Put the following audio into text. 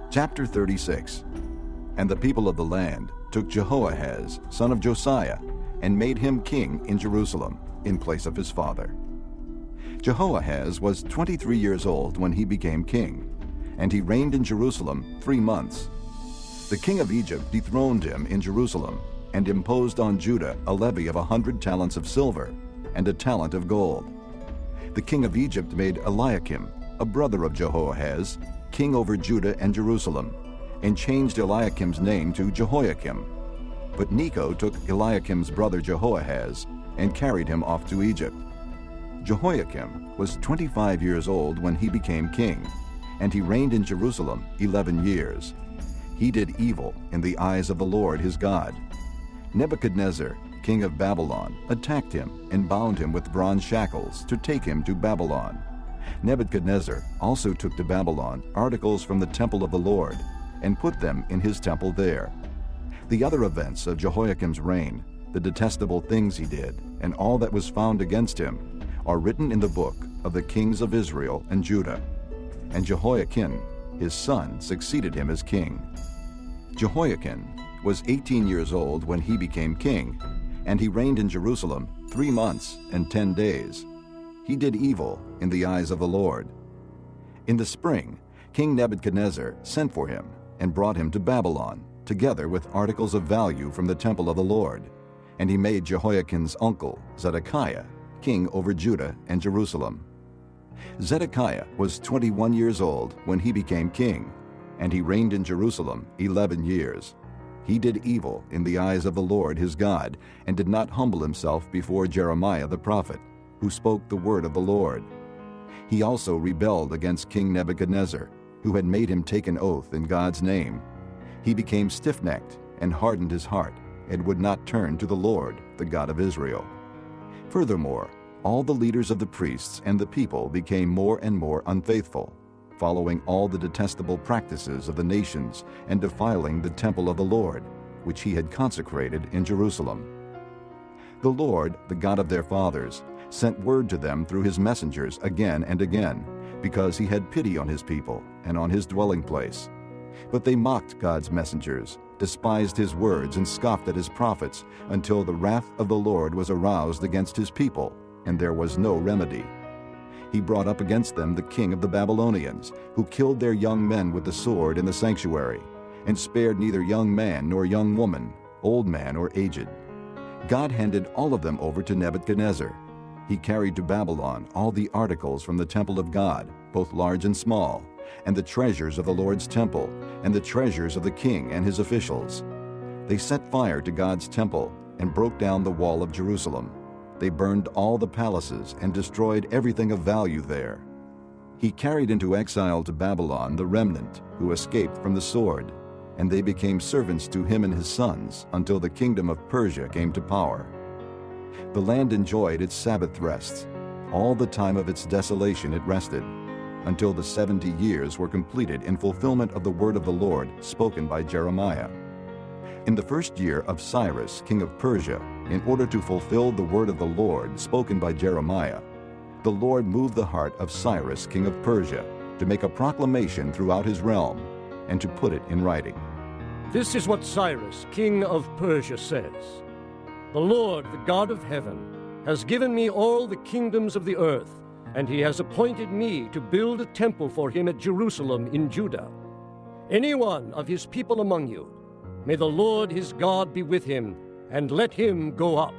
Chapter 36. And the people of the land took Jehoahaz, son of Josiah, and made him king in Jerusalem, in place of his father. Jehoahaz was 23 years old when he became king, and he reigned in Jerusalem 3 months. The king of Egypt dethroned him in Jerusalem, and imposed on Judah a levy of 100 talents of silver and a talent of gold. The king of Egypt made Eliakim, a brother of Jehoahaz, king over Judah and Jerusalem, and changed Eliakim's name to Jehoiakim. But Necho took Eliakim's brother Jehoahaz and carried him off to Egypt. Jehoiakim was 25 years old when he became king, and he reigned in Jerusalem 11 years. He did evil in the eyes of the Lord his God. Nebuchadnezzar, king of Babylon, attacked him and bound him with bronze shackles to take him to Babylon. Nebuchadnezzar also took to Babylon articles from the temple of the Lord and put them in his temple there. The other events of Jehoiakim's reign, the detestable things he did, and all that was found against him, are written in the book of the kings of Israel and Judah. And Jehoiakim, his son, succeeded him as king. Jehoiakim was 18 years old when he became king, and he reigned in Jerusalem 3 months and 10 days. He did evil in the eyes of the Lord. In the spring, King Nebuchadnezzar sent for him and brought him to Babylon, together with articles of value from the temple of the Lord. And he made Jehoiakim's uncle, Zedekiah, king over Judah and Jerusalem. Zedekiah was 21 years old when he became king, and he reigned in Jerusalem 11 years. He did evil in the eyes of the Lord his God, and did not humble himself before Jeremiah the prophet, who spoke the word of the Lord. He also rebelled against King Nebuchadnezzar, who had made him take an oath in God's name. He became stiff-necked and hardened his heart, and would not turn to the Lord, the God of Israel. Furthermore, all the leaders of the priests and the people became more and more unfaithful, following all the detestable practices of the nations and defiling the temple of the Lord, which he had consecrated in Jerusalem. The Lord, the God of their fathers, sent word to them through his messengers again and again, because he had pity on his people and on his dwelling place. But they mocked God's messengers, despised his words, and scoffed at his prophets, until the wrath of the Lord was aroused against his people, and there was no remedy. He brought up against them the king of the Babylonians, who killed their young men with the sword in the sanctuary, and spared neither young man nor young woman, old man or aged. God handed all of them over to Nebuchadnezzar. He carried to Babylon all the articles from the temple of God, both large and small, and the treasures of the Lord's temple, and the treasures of the king and his officials. They set fire to God's temple and broke down the wall of Jerusalem. They burned all the palaces and destroyed everything of value there. He carried into exile to Babylon the remnant who escaped from the sword, and they became servants to him and his sons until the kingdom of Persia came to power. The land enjoyed its Sabbath rests. All the time of its desolation it rested, until the 70 years were completed in fulfillment of the word of the Lord spoken by Jeremiah. In the first year of Cyrus, king of Persia, in order to fulfill the word of the Lord spoken by Jeremiah, the Lord moved the heart of Cyrus, king of Persia, to make a proclamation throughout his realm, and to put it in writing. This is what Cyrus, king of Persia, says. The Lord, the God of heaven, has given me all the kingdoms of the earth, and he has appointed me to build a temple for him at Jerusalem in Judah. Any one of his people among you, may the Lord his God be with him, and let him go up.